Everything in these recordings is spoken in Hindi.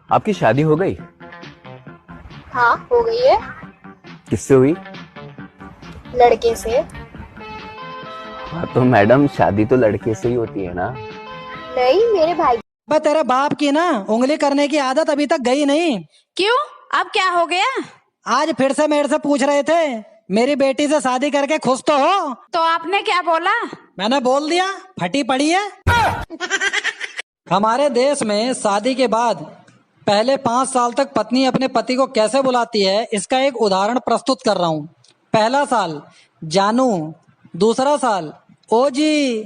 आपकी शादी हो गई? हाँ, हो गई है। किससे हुई? लड़के से। हाँ तो मैडम, शादी तो लड़के से ही होती है ना? नहीं, मेरे भाई। तेरे बाप की ना उंगली करने की आदत अभी तक गई नहीं। क्यों? अब क्या हो गया? आज फिर से मेरे से पूछ रहे थे मेरी बेटी से शादी करके खुश तो हो? तो आपने क्या बोला? मैंने बोल दिया फटी पड़ी है। हमारे देश में शादी के बाद पहले 5 साल तक पत्नी अपने पति को कैसे बुलाती है, इसका एक उदाहरण प्रस्तुत कर रहा हूँ। पहला साल जानू, दूसरा साल ओ जी,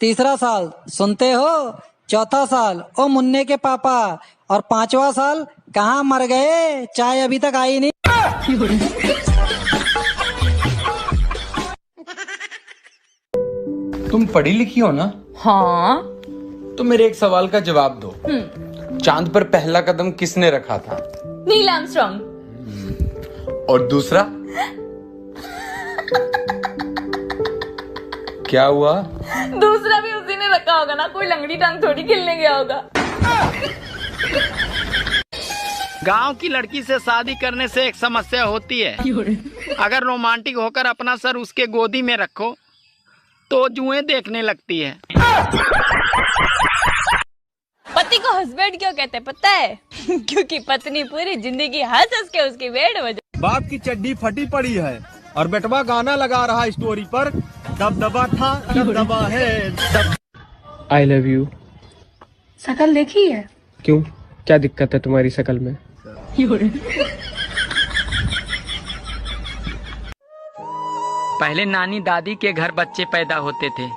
तीसरा साल सुनते हो, चौथा साल ओ मुन्ने के पापा, और 5वां साल कहाँ मर गए, चाय अभी तक आई नहीं। तुम पढ़ी लिखी हो ना? हाँ। तो मेरे एक सवाल का जवाब दो। चांद पर पहला कदम किसने रखा था? Neil Armstrong. और दूसरा? क्या हुआ? दूसरा भी उसी ने रखा होगा ना, कोई लंगड़ी टांग थोड़ी खेलने गया होगा। गांव की लड़की से शादी करने से एक समस्या होती है। अगर रोमांटिक होकर अपना सर उसके गोदी में रखो तो जुएं देखने लगती है। पति को हस्बैंड क्यों कहते हैं पता है? क्योंकि पत्नी पूरी जिंदगी हंस हंस के उसकी वेड़ बजा। बाप की चड्डी फटी पड़ी है और बेटवा गाना लगा रहा स्टोरी पर, दबदबा था दबदबा है। I love you. शकल देखी है? क्यों, क्या दिक्कत है तुम्हारी शकल में? पहले नानी दादी के घर बच्चे पैदा होते थे,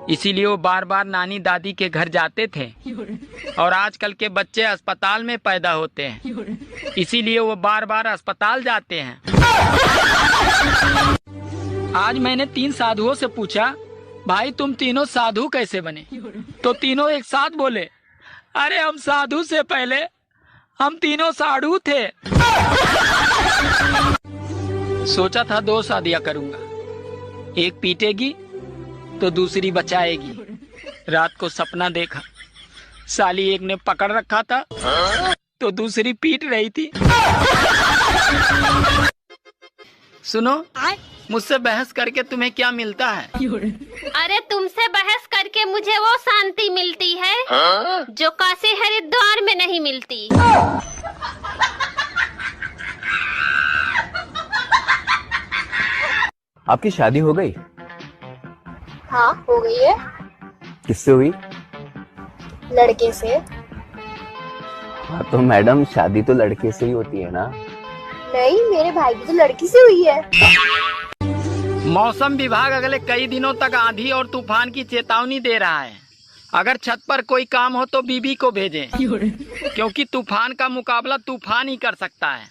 इसीलिए वो बार बार नानी दादी के घर जाते थे। और आजकल के बच्चे अस्पताल में पैदा होते हैं, इसीलिए वो बार बार अस्पताल जाते हैं। आज मैंने 3 साधुओं से पूछा, भाई तुम तीनों साधु कैसे बने? तो तीनों एक साथ बोले, अरे हम साधु से पहले हम तीनों साधु थे। सोचा था 2 शादियां करूंगा, एक पीटेगी तो दूसरी बचाएगी। रात को सपना देखा, साली एक ने पकड़ रखा था तो दूसरी पीट रही थी। सुनो, मुझसे बहस करके तुम्हें क्या मिलता है? अरे तुमसे बहस करके मुझे वो शांति मिलती है जो काशी हरिद्वार में नहीं मिलती। आपकी शादी हो गई? हाँ, हो गई है। किससे हुई? लड़के से। हाँ तो मैडम, शादी तो लड़के से ही होती है ना? नहीं, मेरे भाई की तो लड़की से हुई है। मौसम विभाग अगले कई दिनों तक आंधी और तूफान की चेतावनी दे रहा है। अगर छत पर कोई काम हो तो बीबी को भेजें, क्योंकि तूफान का मुकाबला तूफान ही कर सकता है।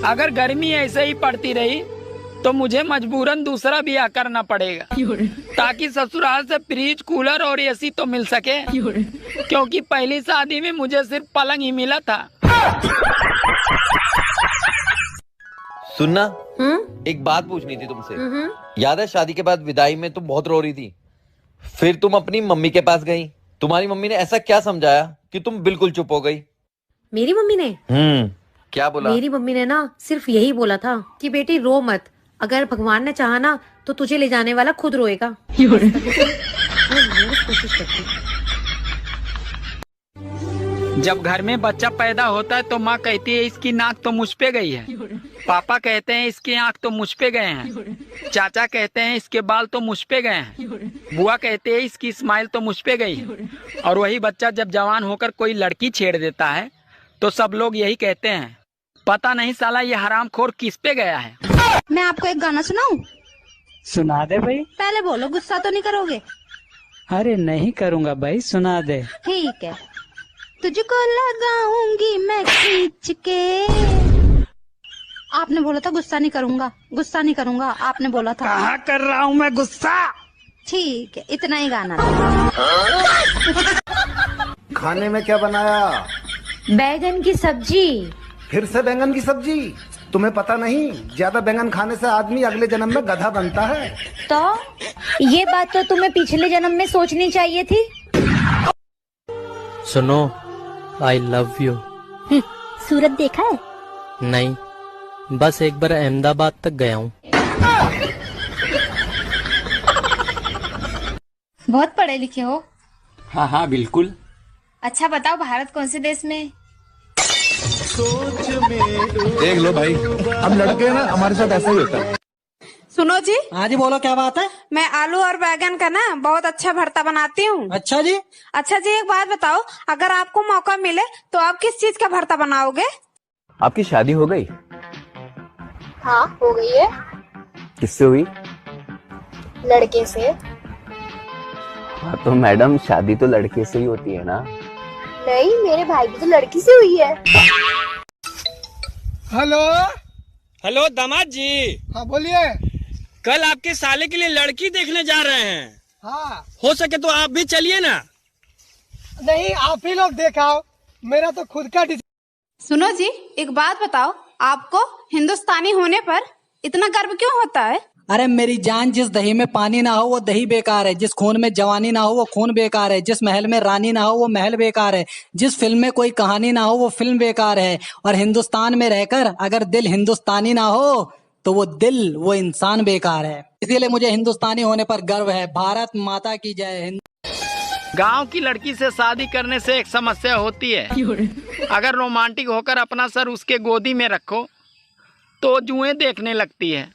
अगर गर्मी ऐसे ही पड़ती रही तो मुझे मजबूरन दूसरा ब्याह करना पड़ेगा, ताकि ससुराल से फ्रिज, कूलर और एसी तो मिल सके, क्योंकि पहली शादी में मुझे सिर्फ पलंग ही मिला था। सुनना, एक बात पूछनी थी तुमसे। याद है शादी के बाद विदाई में तुम बहुत रो रही थी, फिर तुम अपनी मम्मी के पास गई। तुम्हारी मम्मी ने ऐसा क्या समझाया कि तुम बिल्कुल चुप हो गई? मेरी मम्मी ने? क्या बोला? मेरी मम्मी ने ना सिर्फ यही बोला था कि बेटी रो मत, अगर भगवान ने चाहा ना तो तुझे ले जाने वाला खुद रोएगा। कोशिश करती। जब घर में बच्चा पैदा होता है तो माँ कहती है इसकी नाक तो मुझ पे गई है, पापा कहते हैं इसकी आंख तो मुझ पे गए हैं, चाचा कहते हैं इसके बाल तो मुझ पे गए हैं, बुआ कहते हैं इसकी स्माइल तो मुझ पे गई है। और वही बच्चा जब जवान होकर कोई लड़की छेड़ देता है तो सब लोग यही कहते हैं, पता नहीं साला ये हरामखोर किस पे गया है। मैं आपको एक गाना सुनाऊं? सुना दे भाई। पहले बोलो, गुस्सा तो नहीं करोगे? अरे नहीं करूँगा भाई, सुना दे। ठीक है। तुझको लगाऊंगी मैं खींच के। आपने बोला था गुस्सा नहीं करूंगा, गुस्सा नहीं करूंगा, आपने बोला था। कहाँ कर रहा हूँ मैं गुस्सा? ठीक है, इतना ही गाना। खाने में क्या बनाया? बैगन की सब्जी। फिर से बैंगन की सब्जी? तुम्हें पता नहीं, ज्यादा बैंगन खाने से आदमी अगले जन्म में गधा बनता है। तो ये बात तो तुम्हें पिछले जन्म में सोचनी चाहिए थी। सुनो, आई लव यू। सूरत देखा है? नहीं, बस एक बार अहमदाबाद तक गया हूँ। बहुत पढ़े लिखे हो? हाँ हाँ बिल्कुल। अच्छा बताओ, भारत कौन से देश में? देख लो भाई, हम लड़के हैं ना, हमारे साथ ऐसा ही होता है। सुनो जी। हाँ जी, बोलो क्या बात है? मैं आलू और बैगन का ना बहुत अच्छा भरता बनाती हूँ। अच्छा जी। अच्छा जी, एक बात बताओ, अगर आपको मौका मिले तो आप किस चीज का भरता बनाओगे? आपकी शादी हो गई? हाँ, हो गई है। किससे हुई? लड़के से। हाँ तो मैडम, शादी तो लड़के से ही होती है ना? नहीं, मेरे भाई की तो लड़की से हुई है। हेलो हेलो दामाद जी। हाँ बोलिए। कल आपके साले के लिए लड़की देखने जा रहे हैं। हाँ, हो सके तो आप भी चलिए ना। नहीं, आप ही लोग देखाओ, मेरा तो खुद का सुनो जी, एक बात बताओ, आपको हिंदुस्तानी होने पर इतना गर्व क्यों होता है? अरे मेरी जान, जिस दही में पानी ना हो वो दही बेकार है, जिस खून में जवानी ना हो वो खून बेकार है, जिस महल में रानी ना हो वो महल बेकार है, जिस फिल्म में कोई कहानी ना हो वो फिल्म बेकार है, और हिंदुस्तान में रहकर अगर दिल हिंदुस्तानी ना हो तो वो दिल, वो इंसान बेकार है। इसीलिए मुझे हिंदुस्तानी होने पर गर्व है। भारत माता की जय। गांव की लड़की से शादी करने से एक समस्या होती है, अगर रोमांटिक होकर अपना सर उसके गोदी में रखो तो जुएं देखने लगती है।